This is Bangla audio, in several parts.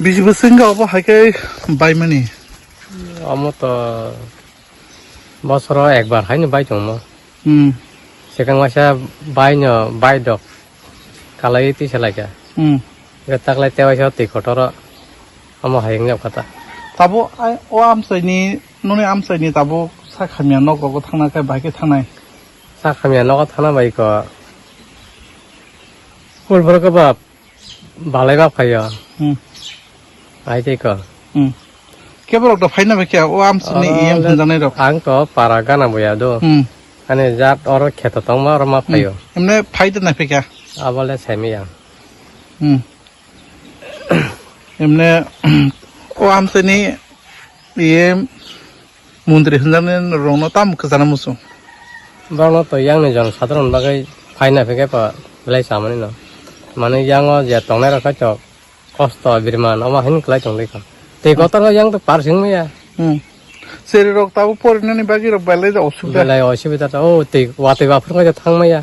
20 bossor ga haike baimani আমার তো বছর একবার হয়নি বাই চম সেখান মাসে বাই দক কালাই তিসে লাগে তাকলাই তেবাইছে টিকটর আমার হাইং যাব কথা tabo o amsaini noni amsaini tabo sakhamya nogo thangna kai baike thangnai সাখামিয়া Naga থানা বাইক ফুলবর বাপ ভালাই বাপ খাইয়া আইতে ক kebor okta phaina beke o amsani em janai rok আং তো পারা গানা বয়া দো মানে জাত অর খেত তংমা আর মা ফাইও emne phaida na peke আবলে সেমিয়া emne o amsani em mundri hunjanen rongno tam khajana musu বর্ণ তো ইয়াং নে জন সাধারণ বাগাই ফাইনা ফেকে পা লাই সামনে না মানে ইয়াং যে তংনে রাখা চ কষ্ট বিরমান আমা হিন ক্লাই তং লেখা তে কতর ইয়াং তো পার সিং মিয়া seri rok tabo porinani bagi rok balai da osubda লাই অসুবিধা ও তে ওয়াতে বাফর কা থাং মাইয়া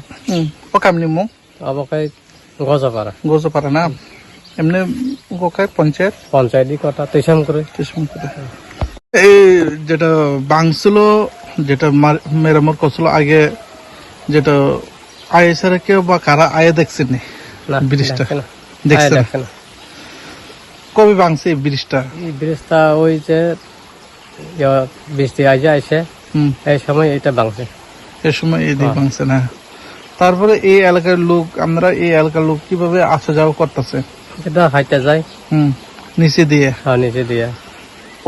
o kamni mo আবকাই গজা পারা gozo para na emne gokai panchayat দি কটা তেসাম করে এই যেটা বাংছিল যেটা মেরামত করছিল আগে যেটা আইএসআর কেউ বা কারা আয়ে দেখছেন না ব্রিজটা দেখছেন কবে বাংছে এই ব্রিজটা ওই যে বৃষ্টি আইসে আইসে এই সময় এটা বাংছে এই সময় এই বাংছে না তারপরে এই এলাকার লোক আমরা এই এলাকার লোক কিভাবে আসা যাওয়া করতেছে এটা হাইতে যায় নিচে দিয়ে নিচে দিয়ে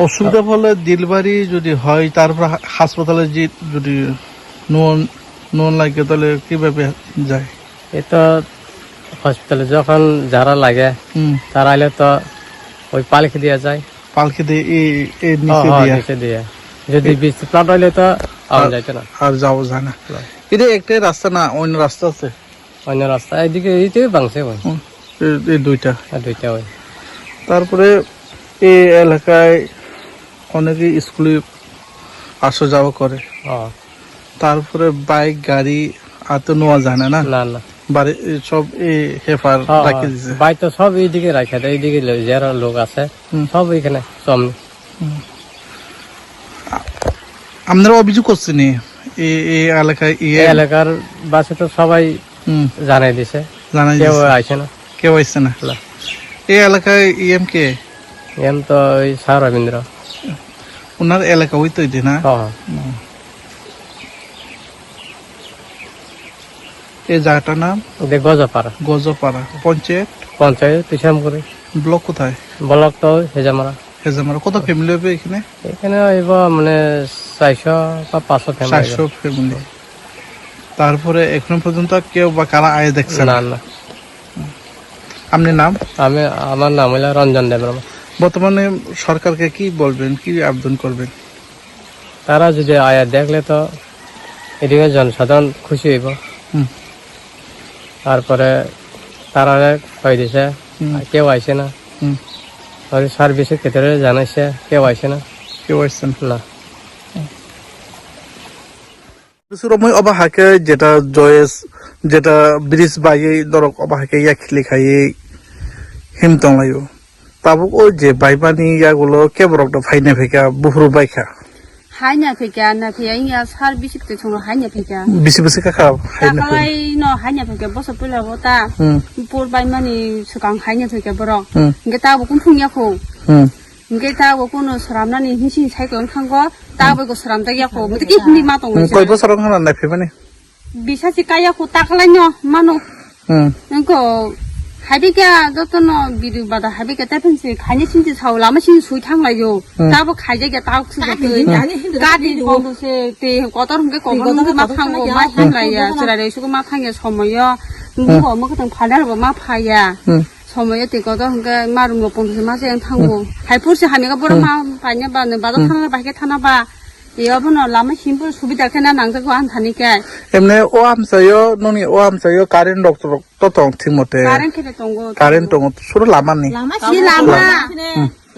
অসুবিধা হলে দিলবাড়ি যদি হয় তারপর হাসপাতালে যদি নুন লাগে তাহলে কিভাবে যায় এটা হসপিটালে যখন যারা লাগে তারা আইলে তো ওই পালকি দিয়া যায় পালকি দিয়ে এই নিচে দিয়ে যদি বৃষ্টি প্লাট হইলে তো যাইতে না আর যাওয়া যায় না এটা একটাই রাস্তা না অন্য রাস্তা আছে অন্য রাস্তা এইদিকে এইতে বাংছে এই দুইটা ওই তারপরে এই এলাকায় অনেকে স্কুলে আসা যাওয়া করে তারপরে বাইক গাড়ি আর তো নেওয়া যায় না না বাড়ি সব এই হেফার রাখে দিছে বাইক তো সব এইদিকে রাখে দেয় এইদিকে যারা লোক আছে সব এখানে সামনে আপনারা অভিযোগ করছেন এই এলাকায় এলাকার বাসে তো সবাই জানাই দিছে কেউ আইছে না কেউ আইছে না এই এলাকায় কে এম তো ওই স্যার রবীন্দ্র ওনার এলাকা হইতো না এই জায়গাটার নাম গজপাড়া পঞ্চায়েত পিছাম করে ব্লক কোথায় ব্লক তো হেজামারা কত ফ্যামিলি হবে এখানে আইব মানে 400 বা 500 ফ্যামিলি তারপরে এখন পর্যন্ত কেউ বা কারা আয় দেখছে না আপনার নাম আমার নাম হলো রঞ্জন দেববর্মা বর্তমানে সরকারকে কি বলবেন কি আবেদন করবেন তারা যদি আয়া দেখলে তো এদিকে জনসাধারণ খুশি হইব তারপরে তারা কই দিছে কেউ আইছে না সার্ভিসের ক্ষেত্রে জানাইছে কেউ আইছে না অবাহাকে যেটা জয়েস যেটা ব্রিজ বাইয়ে ধরক অবাহাকে ইয়া খিলি খাইয়ে হিমতং লাইও তাবুক ও যে বাইবানি ইয়াগুলো কেবল একটা ফাইনে ফেকা বুহুরু বাইখা হাইনা ফেকা না ফেয়া ইয়া সার্ভিস তে থুনো হাইনা ফেকা বিসি কাকা হাইনা কালাই ন হাইনা ফেকা বস পইলা বতা পুর বাইমানি সুকাং হাইনা ফেকা বরং গে তা বুকুন ফুংয়াखौ गे ता कोनो सरामनानि हिसि साइकल खांगो ता बगो सरामदा याखौ मते कि हिंदी मा दङ कय बोसोर खाना नायफेबानि बिसासि कायाखौ ताकलाय न मानो नंको हाबिका जतन बिदु बादा हाबिका ताफिनसि खानि सिनजि साव लामा सिन सुइ थांलायो ताबो खाइजे गे ताउक्सु गादि बंदुसे ते कतर हुंगे कबर मा थांगो मा हिंलाया जरारे सुगो मा थांगे समय बुगो मखथं फादारबो मा फाया समय तेगोद हंगे मारुम पंदुसे मा जें थांगो हाइपुरसे हामिगा बरा मा पाइना बानो बादा थाना बाके थाना बा एयाबनो लामा सिमपुर सुबिदा खेना नांगजो आन थानिके एमने ओ आमसायो कारेन्ट डक्टर तो तंग थिमते कारेन्ट दङ सुरु लामानि लामा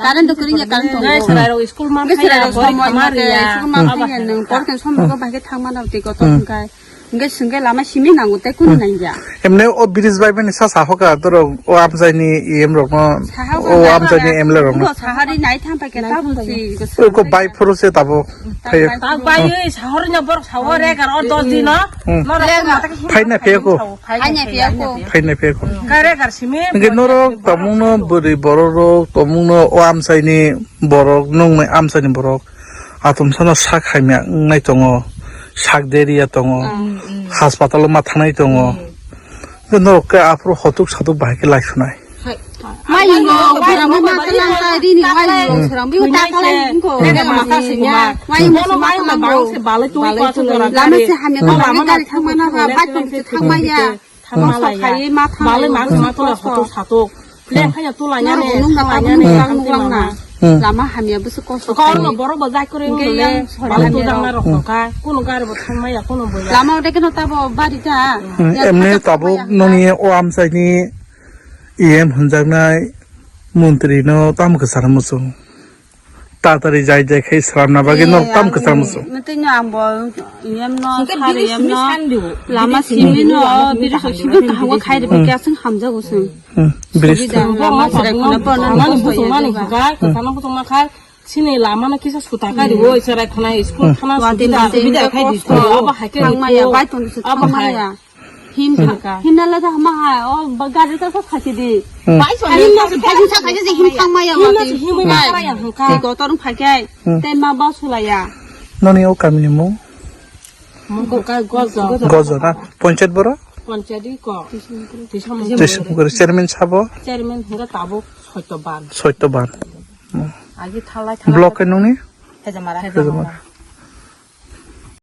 कारेन्ट डक्टरनि कारेन्ट दङ सरारो स्कुल मा फाया बरि मारिया स्कुल मा फाया नों परकेन समबो बाके थांमानाव तेगोद हंगाय 이게 승계 라마 심이 나고 때꾸는 이제. এমনি ও ব্রিজ বাইবেনি সাসা হকা তোর ও আমজাইনি এম রক ও আমজাইনি এমলে রক 그거 사하리 나이 탐밖에 따분지 ও বাই ফরসে তাবো ফাই তাই সাহরnya বড় সাহরে কার অর 10 দিন ফাইনা ফেকো 하냐 비하고 ফাইনা ফেকো কারে কার সিমে nge norok tamuno buri borok tamuno o amsaini borok nongmai amsaini borok atom sana sak haimya ngai tongo sak deria tongo hospital ma thanai tongo norok ka apro hotuk satuk bahike laisunai 마이고 그러면 마탈란다 리니 마이고 그럼 비고 따kalai 인거 내가 마타시냐 마이 무슨 마이마 바로세 발레 또이 과서 라마세 하면 라마가리 탕마나가 바톤 탕마야 탕마라야 발레 마스 마토라 호토 사토 len hanya tulanya ne tulanya ne tulangna 라마 하면 무슨 거서 kono boro bazai kore ngole balai tudang na roka kuno gare bo thamaya kuno boya 라마 오데게 너타보 바리다 এমনি তাবো ননি ও আমসাইনি ইএম হনজাগনাই মন্ত্রী ন তাম কসার মুসু তাড়াতাড়ি যাই যাই খাই সারাম না বাগে ন তাম কসার মুসু মতেন্য আমব ইএমনো খারে ইএমনো 라마 시미노 비르서 시비 가고 খাইরে বেকাসং 함자고슨 bridge 라마 저래 코나 뻔은 mani busu mani ga kana busu makar sini lama na kisa skuta kari wo isara khana school khana subida khai dis ko aba hake 탕마야 바톤 탕마야 힘날라다 하마하 어 바가르다 서 사시디 바이소 힘나 바이소 가지지 힘 탕마야 힘나 힘을 말아야 한가 이거 떠는 파게 땐마 바술라야 ননি ও কামিনি মো mongko ka gozo গজনা পঞ্চায়েত বড় panchayati ko tisam চেষ্টা করে chairman sub chairman hingga tabuk hoyto ban সত্যবান agi thalai ব্লকে ননি hejamara হেজমার